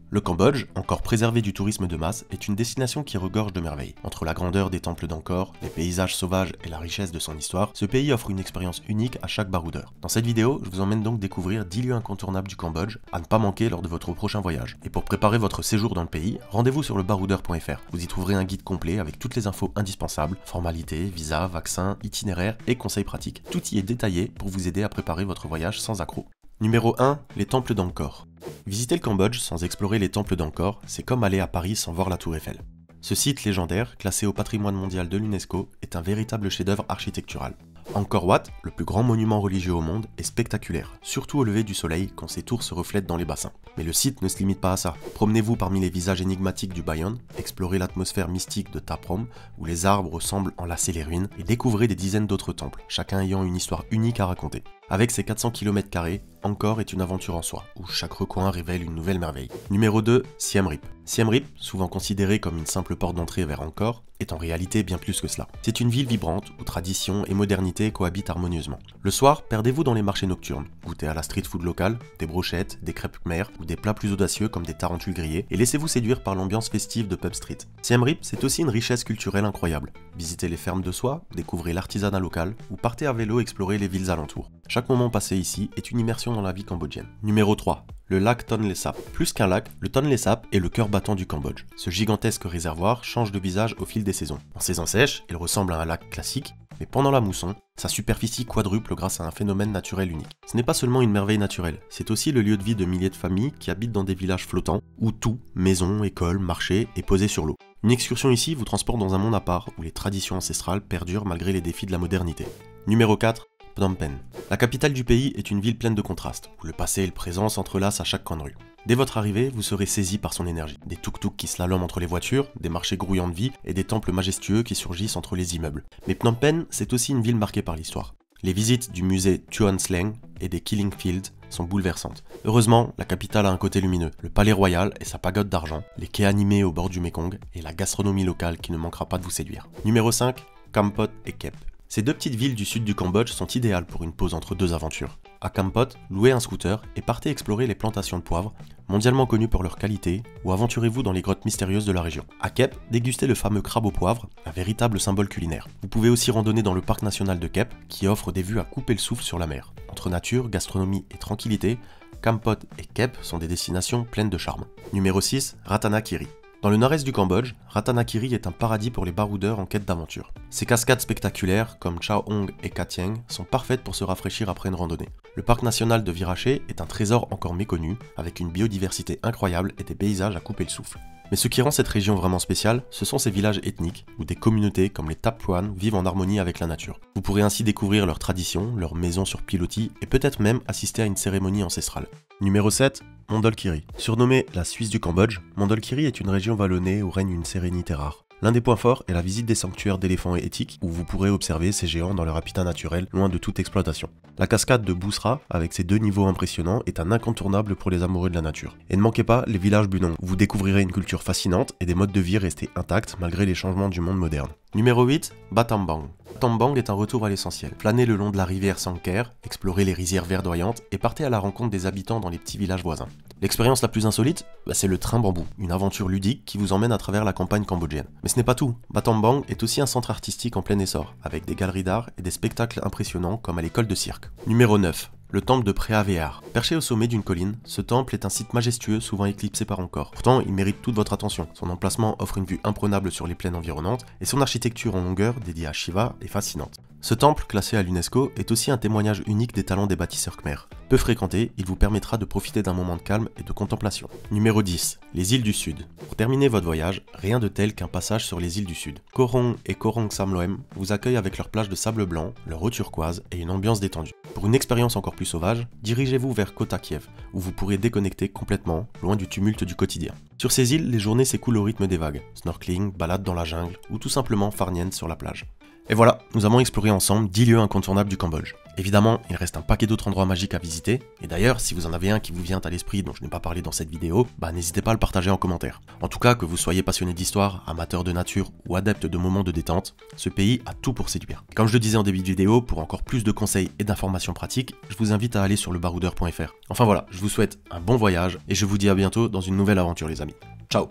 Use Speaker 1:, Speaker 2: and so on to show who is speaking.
Speaker 1: Le Cambodge, encore préservé du tourisme de masse, est une destination qui regorge de merveilles. Entre la grandeur des temples d'Angkor, les paysages sauvages et la richesse de son histoire, ce pays offre une expérience unique à chaque baroudeur. Dans cette vidéo, je vous emmène donc découvrir 10 lieux incontournables du Cambodge à ne pas manquer lors de votre prochain voyage. Et pour préparer votre séjour dans le pays, rendez-vous sur lebaroudeur.fr. Vous y trouverez un guide complet avec toutes les infos indispensables, formalités, visas, vaccins, itinéraires et conseils pratiques. Tout y est détaillé pour vous aider à préparer votre voyage sans accroc. Numéro 1, les temples d'Angkor. Visiter le Cambodge sans explorer les temples d'Angkor, c'est comme aller à Paris sans voir la tour Eiffel. Ce site légendaire, classé au patrimoine mondial de l'UNESCO, est un véritable chef-d'œuvre architectural. Angkor Wat, le plus grand monument religieux au monde, est spectaculaire, surtout au lever du soleil quand ses tours se reflètent dans les bassins. Mais le site ne se limite pas à ça. Promenez-vous parmi les visages énigmatiques du Bayon, explorez l'atmosphère mystique de Ta Prohm, où les arbres semblent enlacer les ruines, et découvrez des dizaines d'autres temples, chacun ayant une histoire unique à raconter. Avec ses 400 km², Angkor est une aventure en soi, où chaque recoin révèle une nouvelle merveille. Numéro 2, Siem Reap. Siem Reap, souvent considéré comme une simple porte d'entrée vers Angkor, est en réalité bien plus que cela. C'est une ville vibrante où tradition et modernité cohabitent harmonieusement. Le soir, perdez-vous dans les marchés nocturnes, goûtez à la street food locale, des brochettes, des crêpes khmer ou des plats plus audacieux comme des tarentules grillées, et laissez-vous séduire par l'ambiance festive de Pub Street. Siem Reap, c'est aussi une richesse culturelle incroyable. Visitez les fermes de soie, découvrez l'artisanat local, ou partez à vélo explorer les villes alentours. Chaque moment passé ici est une immersion dans la vie cambodgienne. Numéro 3. Le lac Tonle Sap. Plus qu'un lac, le Tonle Sap est le cœur battant du Cambodge. Ce gigantesque réservoir change de visage au fil des saisons. En saison sèche, il ressemble à un lac classique, mais pendant la mousson, sa superficie quadruple grâce à un phénomène naturel unique. Ce n'est pas seulement une merveille naturelle, c'est aussi le lieu de vie de milliers de familles qui habitent dans des villages flottants, où tout, maisons, écoles, marchés, est posé sur l'eau. Une excursion ici vous transporte dans un monde à part, où les traditions ancestrales perdurent malgré les défis de la modernité. Numéro 4. Phnom Penh. La capitale du pays est une ville pleine de contrastes, où le passé et le présent s'entrelacent à chaque coin de rue. Dès votre arrivée, vous serez saisi par son énergie. Des tuk-tuk qui slaloment entre les voitures, des marchés grouillants de vie et des temples majestueux qui surgissent entre les immeubles. Mais Phnom Penh, c'est aussi une ville marquée par l'histoire. Les visites du musée Tuan Sleng et des Killing Fields sont bouleversantes. Heureusement, la capitale a un côté lumineux, le palais royal et sa pagode d'argent, les quais animés au bord du Mekong et la gastronomie locale qui ne manquera pas de vous séduire. Numéro 5, Kampot et Kep. Ces deux petites villes du sud du Cambodge sont idéales pour une pause entre deux aventures. À Kampot, louez un scooter et partez explorer les plantations de poivre, mondialement connues pour leur qualité, ou aventurez-vous dans les grottes mystérieuses de la région. À Kep, dégustez le fameux crabe au poivre, un véritable symbole culinaire. Vous pouvez aussi randonner dans le parc national de Kep, qui offre des vues à couper le souffle sur la mer. Entre nature, gastronomie et tranquillité, Kampot et Kep sont des destinations pleines de charme. Numéro 6, Ratanakiri. Dans le nord-est du Cambodge, Ratanakiri est un paradis pour les baroudeurs en quête d'aventure. Ces cascades spectaculaires, comme Chao Hong et Katieng, sont parfaites pour se rafraîchir après une randonnée. Le parc national de Viraché est un trésor encore méconnu, avec une biodiversité incroyable et des paysages à couper le souffle. Mais ce qui rend cette région vraiment spéciale, ce sont ses villages ethniques, où des communautés comme les Tappuan vivent en harmonie avec la nature. Vous pourrez ainsi découvrir leurs traditions, leurs maisons sur pilotis, et peut-être même assister à une cérémonie ancestrale. Numéro 7, Mondulkiri. Surnommée la Suisse du Cambodge, Mondulkiri est une région vallonnée où règne une sérénité rare. L'un des points forts est la visite des sanctuaires d'éléphants éthiques, où vous pourrez observer ces géants dans leur habitat naturel, loin de toute exploitation. La cascade de Bousra, avec ses 2 niveaux impressionnants, est un incontournable pour les amoureux de la nature. Et ne manquez pas les villages Bunong, où vous découvrirez une culture fascinante et des modes de vie restés intacts malgré les changements du monde moderne. Numéro 8, Battambang. Battambang est un retour à l'essentiel. Planez le long de la rivière Sangker, explorez les rizières verdoyantes et partez à la rencontre des habitants dans les petits villages voisins. L'expérience la plus insolite, c'est le train bambou, une aventure ludique qui vous emmène à travers la campagne cambodgienne. Mais ce n'est pas tout, Battambang est aussi un centre artistique en plein essor, avec des galeries d'art et des spectacles impressionnants comme à l'école de cirque. Numéro 9. Le temple de Preavear. Perché au sommet d'une colline, ce temple est un site majestueux souvent éclipsé par Angkor. Pourtant, il mérite toute votre attention. Son emplacement offre une vue imprenable sur les plaines environnantes et son architecture en longueur, dédiée à Shiva, est fascinante. Ce temple, classé à l'UNESCO, est aussi un témoignage unique des talents des bâtisseurs khmers. Peu fréquenté, il vous permettra de profiter d'un moment de calme et de contemplation. Numéro 10. Les îles du Sud. Pour terminer votre voyage, rien de tel qu'un passage sur les îles du Sud. Koh Rong et Koh Rong Samloem vous accueillent avec leurs plages de sable blanc, leur eau turquoise et une ambiance détendue. Pour une expérience encore plus sauvage, dirigez-vous vers Kota Kiev, où vous pourrez déconnecter complètement, loin du tumulte du quotidien. Sur ces îles, les journées s'écoulent au rythme des vagues, snorkeling, balade dans la jungle, ou tout simplement farniente sur la plage. Et voilà, nous avons exploré ensemble 10 lieux incontournables du Cambodge. Évidemment, il reste un paquet d'autres endroits magiques à visiter, et d'ailleurs, si vous en avez un qui vous vient à l'esprit dont je n'ai pas parlé dans cette vidéo, n'hésitez pas à le partager en commentaire. En tout cas, que vous soyez passionné d'histoire, amateur de nature ou adepte de moments de détente, ce pays a tout pour séduire. Comme je le disais en début de vidéo, pour encore plus de conseils et d'informations pratiques, je vous invite à aller sur lebaroudeur.fr. Enfin voilà, je vous souhaite un bon voyage et je vous dis à bientôt dans une nouvelle aventure les amis. Ciao!